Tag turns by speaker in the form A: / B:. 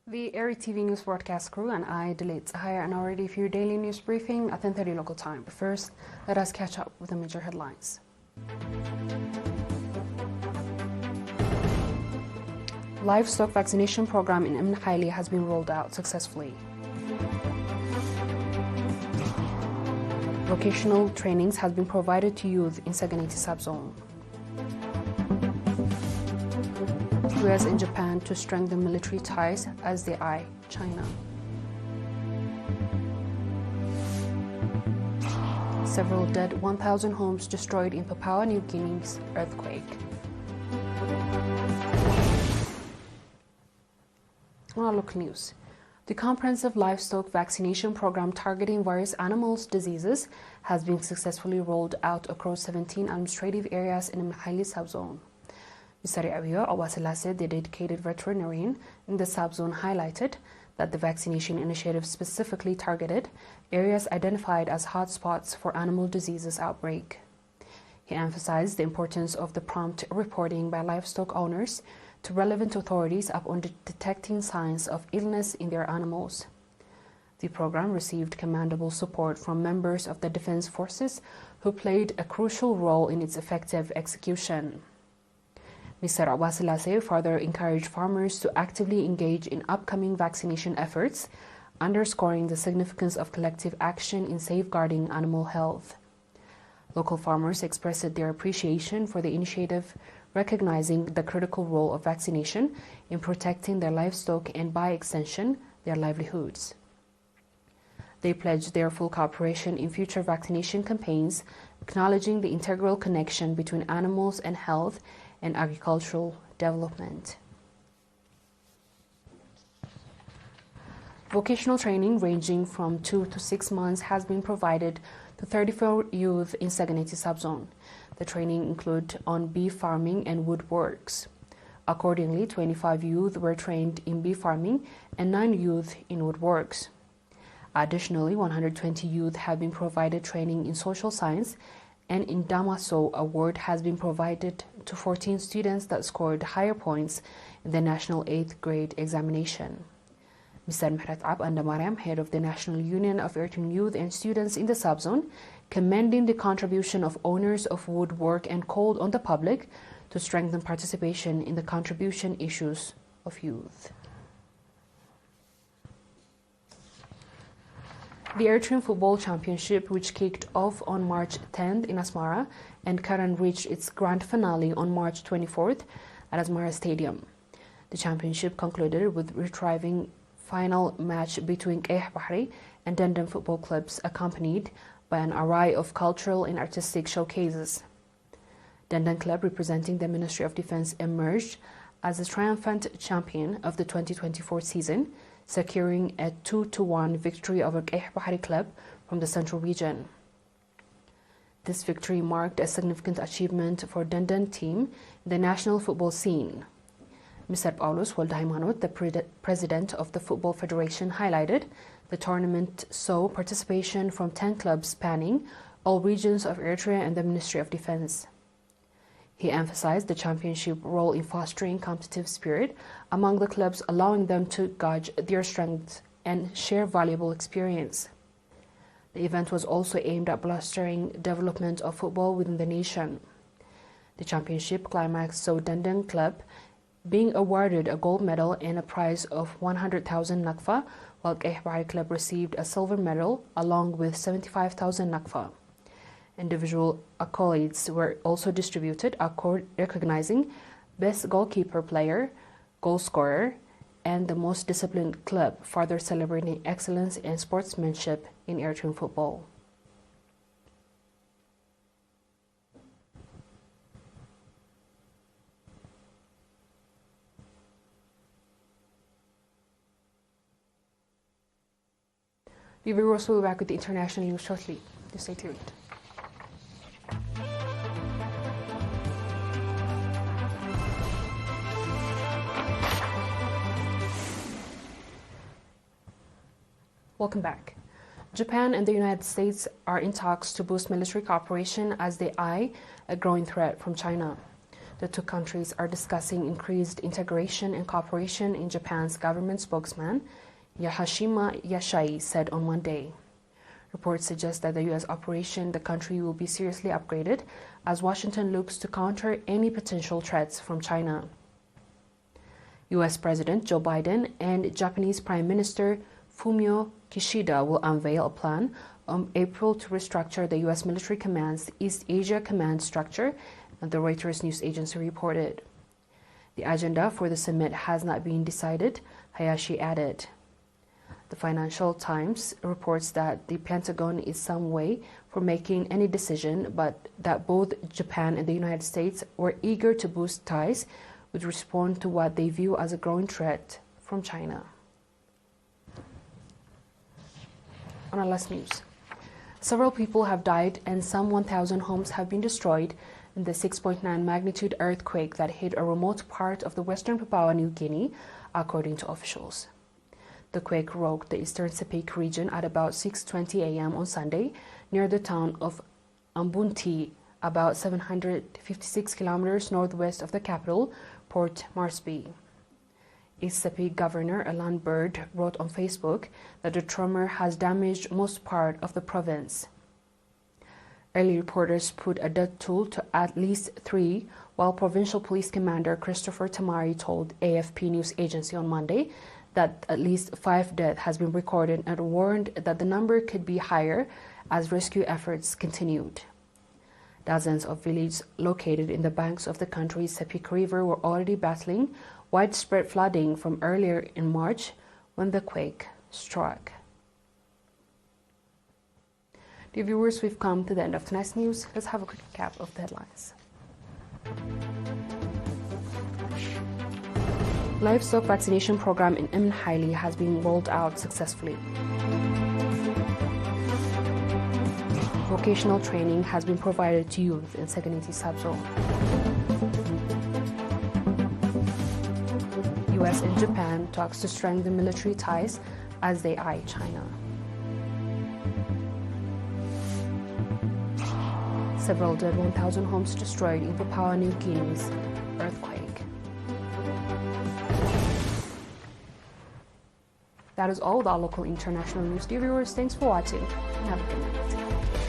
A: The ERi-TV news broadcast crew and I, Delit Sahaya, are now ready for your daily news briefing at 10:30 local time. But first, let us catch up with the major headlines. Livestock vaccination program in Ibn Khayli has been rolled out successfully. Vocational trainings has been provided to youth in Saganeti subzone. US and Japan to strengthen military ties as they eye China. Several dead, 1,000 homes destroyed in Papua New Guinea's earthquake. On our local news, the comprehensive livestock vaccination program targeting various animals' diseases has been successfully rolled out across 17 administrative areas in the Khayli subzone. Mr. ERi-TV, the dedicated veterinarian in the subzone, highlighted that the vaccination initiative specifically targeted areas identified as hotspots for animal diseases outbreak. He emphasized the importance of the prompt reporting by livestock owners to relevant authorities upon detecting signs of illness in their animals. The program received commendable support from members of the defense forces who played a crucial role in its effective execution. Mr. ERi-TV further encouraged farmers to actively engage in upcoming vaccination efforts, underscoring the significance of collective action in safeguarding animal health. Local farmers expressed their appreciation for the initiative, recognizing the critical role of vaccination in protecting their livestock and, by extension, their livelihoods. They pledged their full cooperation in future vaccination campaigns, acknowledging the integral connection between animals and health and agricultural development. Vocational training ranging from 2 to 6 months has been provided to 34 youth in Saganeti subzone. The training included on beef farming and woodworks. Accordingly, 25 youth were trained in beef farming and 9 youth in woodworks. Additionally, 120 youth have been provided training in social science, and in Damaso award has been provided to 14 students that scored higher points in the national 8th grade examination. Mr. Mehret Andamariam, head of the National Union of Eritrean Youth and Students in the subzone, commending the contribution of owners of woodwork and called on the public to strengthen participation in the contribution issues of youth. The Eritrean Football Championship, which kicked off on March 10th in Asmara and currently reached its grand finale on March 24th at Asmara Stadium. The championship concluded with a retrieving final match between Qeh Bahri and Dandan football clubs, accompanied by an array of cultural and artistic showcases. Dandan club, representing the Ministry of Defense, emerged as the triumphant champion of the 2024 season, securing a 2-1 victory over Qeh Bahri club from the central region. This victory marked a significant achievement for Dandan team in the national football scene. Mr. Paulus Waldheimanot, the president of the Football Federation, highlighted the tournament saw participation from 10 clubs spanning all regions of Eritrea and the Ministry of Defense. He emphasized the championship role in fostering competitive spirit among the clubs, allowing them to gauge their strengths and share valuable experience. The event was also aimed at bolstering development of football within the nation. The championship climax saw Dandan club being awarded a gold medal and a prize of 100,000 nakfa, while Qeh Bahri club received a silver medal along with 75,000 nakfa. Individual accolades were also distributed, recognizing best goalkeeper player, goal scorer, and the most disciplined club, further celebrating excellence and sportsmanship in Eritrean football. The viewers will be back with the international news shortly. Stay tuned. Welcome back. Japan and the United States are in talks to boost military cooperation as they eye a growing threat from China. The two countries are discussing increased integration and cooperation in Japan's government spokesman, Yahashima Yashai, said on Monday. Reports suggest that the U.S. operation in the country will be seriously upgraded as Washington looks to counter any potential threats from China. U.S. President Joe Biden and Japanese Prime Minister Fumio Kishida will unveil a plan in April to restructure the U.S. military command's East Asia Command structure, and the Reuters news agency reported. The agenda for the summit has not been decided, Hayashi added. The Financial Times reports that the Pentagon is some way from making any decision, but that both Japan and the United States were eager to boost ties which respond to what they view as a growing threat from China. On our last news, several people have died and some 1,000 homes have been destroyed in the 6.9 magnitude earthquake that hit a remote part of the western Papua New Guinea, according to officials. The quake rocked the eastern Sepik region at about 6:20 a.m. on Sunday near the town of Ambunti, about 756 kilometers northwest of the capital, Port Moresby. East Sepik Governor Alan Bird wrote on Facebook that the tremor has damaged most part of the province. Early reporters put a death toll to at least 3, while Provincial Police Commander Christopher Tamari told AFP news agency on Monday that at least 5 deaths has been recorded and warned that the number could be higher as rescue efforts continued. Dozens of villages located in the banks of the country's Sepik River were already battling widespread flooding from earlier in March when the quake struck. Dear viewers, we've come to the end of tonight's news. Let's have a quick recap of the headlines. Livestock vaccination program in Haile has been rolled out successfully. Vocational training has been provided to youth in Seganiti subzone. US and Japan talks to strengthen military ties as they eye China. Several dead, 1,000 homes destroyed in Papua New Guinea's earthquake. That is all with our local international news. Dear viewers, thanks for watching and have a good night.